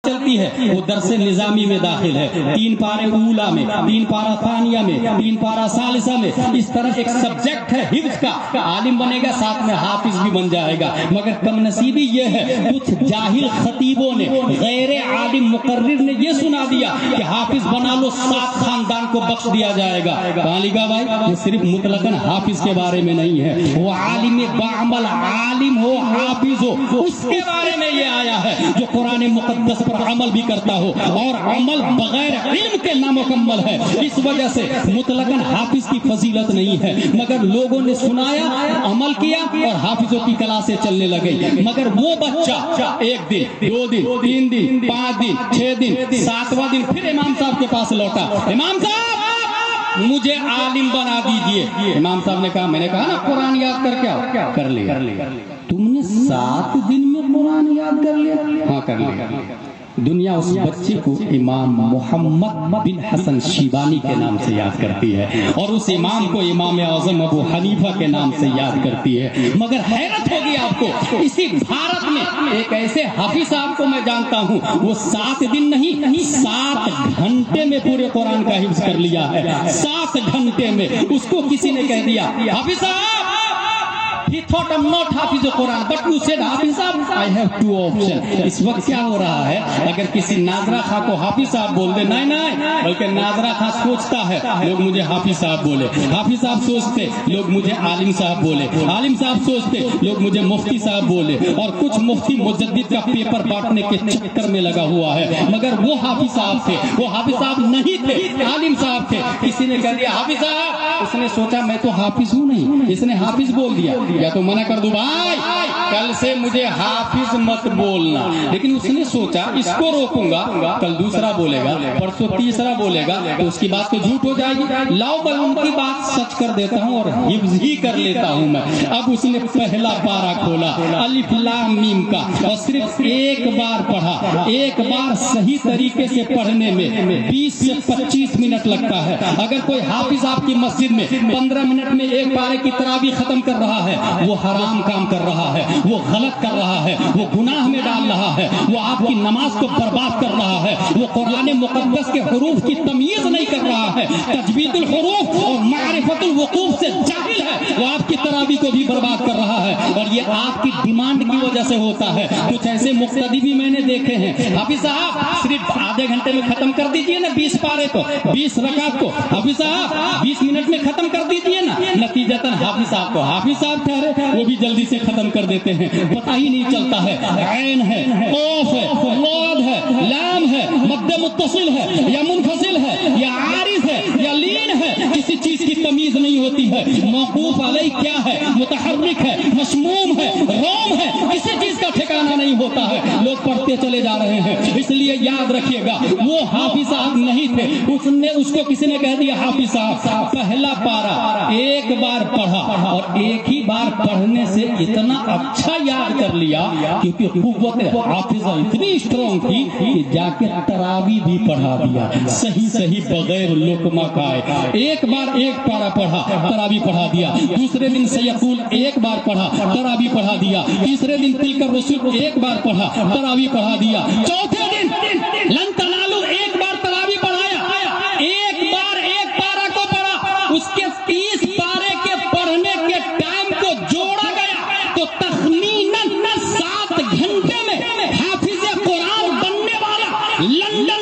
چلتی ہے وہ درس نظامی میں داخل ہے، 3 پارے اولا میں، 3 پارہ ثانیہ میں، 3 پارہ ثالثہ میں، اس طرح ایک سبجیکٹ ہے حفظ کا، عالم بنے گا ساتھ میں حافظ بھی بن جائے گا۔ مگر کم نصیبی یہ ہے کچھ جاہل خطیبوں نے، غیر عالم مقرر نے یہ سنا دیا کہ حافظ بنا لو 7 خاندان کو بخش دیا جائے گا۔ کہاں لکھا بھائی؟ یہ صرف مطلقاً حافظ کے بارے میں نہیں ہے، وہ عالم باعمل عالم ہو حافظ ہو اس کے بارے میں یہ آیا ہے جو قرآن مقدس پر عمل بھی کرتا ہو، اور عمل بغیر علم کے نامکمل ہے۔ اس وجہ سے مطلقاً حافظ کی فضیلت نہیں ہے، مگر لوگوں نے سنایا، عمل کیا اور حافظوں کی کلاسیں چلنے لگے۔ مگر وہ بچہ 1 دن 2 دن 3 دن 5 دن 6 دن 7واں دن پھر امام صاحب کے پاس لوٹا، امام صاحب مجھے عالم بنا دیجئے۔ امام صاحب نے کہا، میں نے کہا نا قرآن یاد کر کے کر لیا۔ تم نے 7 دن میں قرآن یاد کر لیا؟ ہاں کر لیا۔ دنیا اس بچے کو امام محمد بن حسن شیبانی کے نام سے یاد کرتی ہے، اور اس امام کو امام اعظم ابو حنیفہ کے نام سے یاد کرتی ہے۔ مگر حیرت ہوگی آپ کو، اسی بھارت میں ایک ایسے حافظ صاحب کو میں جانتا ہوں، وہ 7 دن نہیں 7 گھنٹے میں پورے قرآن کا حفظ کر لیا ہے۔ 7 گھنٹے میں اس کو کسی نے کہہ دیا، حافظ صاحب، he thought I'm not حافظ قرآن but you said حافظ صاحب I have 2 options۔ اس وقت کیا ہو رہا ہے، اگر کسی ناظرہ خواہ کو حافظ صاحب بول دے، نہیں بلکہ ناظرہ خواہ سوچتا ہے لوگ مجھے حافظ صاحب بولے، حافظ صاحب سوچتے لوگ مجھے عالم صاحب بولے، عالم صاحب سوچتے لوگ مجھے مفتی صاحب بولے، اور کچھ مفتی مجدد کا پیپر بانٹنے کے چکر میں لگا ہوا ہے۔ مگر وہ حافظ صاحب تھے، وہ حافظ صاحب نہیں تھے، عالم صاحب تھے۔ کسی نے کہہ دیا حافظ صاحب، اس نے سوچا میں تو حافظ ہوں نہیں، اس نے حافظ بول دیا، یا تو منع کر دوں بھائی کل سے مجھے حافظ مت بولنا، لیکن اس نے سوچا اس کو روکوں گا، کل دوسرا بولے گا، پرسوں تیسرا بولے گا، تو اس کی بات تو جھوٹ ہو جائے گی، لاؤ میں ان کی بات سچ کر دیتا ہوں اور حفظ ہی کر لیتا ہوں میں۔ اب اس نے پہلا پارہ کھولا الف لام میم کا، اور صرف 1 بار پڑھا۔ 1 بار صحیح طریقے سے پڑھنے میں 20 سے 25 منٹ لگتا ہے۔ اگر کوئی حافظ آپ کی مسجد میں 15 منٹ میں 1 پارے کی تراویح ختم کر رہا ہے، وہ حرام کام کر رہا ہے، وہ غلط کر رہا ہے، وہ گناہ میں ڈال رہا ہے، وہ آپ کی نماز کو برباد کر رہا ہے، وہ قرآن مقدس کے حروف کی تمیز نہیں کر رہا ہے، تجوید الحروف اور معرفت الوقوف سے جاہل ہے، وہ آپ کی تراویح کو بھی برباد کر رہا ہے، اور یہ آپ کی ڈیمانڈ کی وجہ سے ہوتا ہے۔ کچھ ایسے مقتدی بھی میں نے دیکھے ہیں، حافظ صاحب صرف آدھے گھنٹے میں ختم کر دیجئے نا 20 پارے کو، 20 رکعت کو، حافظ صاحب 20 منٹ میں ختم کر دیجئے نا، نتیجتاً حافظ صاحب کو حافظ صاحب ٹھہرے، وہ بھی جلدی سے ختم کر دیتے ہیں، پتہ ہی نہیں چلتا ہے عین ہے، قاف ہے، ضاد ہے، لام ہے، مد متصل ہے یا منفصل ہے یا عارض ہے یا لین ہے، کسی چیز کی تمیز نہیں ہوتی ہے، موقوف علیہ کیا ہے، متحرک ہے، مشموم ہے، روم ہے، کسی چیز کا ٹھکانہ نہیں ہوتا ہے، لوگ پڑھتے چلے جا رہے ہیں۔ اس لیے یاد رکھیے گا وہ حافظ صاحب نہیں تھے، اس کو کسی نے کہہ دیا حافظ صاحب، پہلا پارہ 1 بار پڑھا اور 1 ہی بار پڑھنے سے اتنا اچھا یاد کر لیا، کیونکہ قوت حافظہ اتنی اسٹرانگ تھی کہ جا کے تراویح بھی پڑھا دیا، صحیح بغیر لقمہ کھائے۔ 1 بار 1 پارہ پڑھا، تراویح پڑھا دیا، دوسرے دن سیقول 1 بار پڑھا، تراویح پڑھا دیا، تیسرے دن تلک الرسول 1 بار پڑھا، تراویح پڑھا دیا، چوتھے دن لن تنالوا 1 بار تراویح پڑھایا، 1 بار 1 پارہ کو پڑھا، اس کے 30 پارے کے پڑھنے کے ٹائم کو جوڑا گیا تو تخمیناً 7 گھنٹے میں حافظ قرآن بننے والا لندن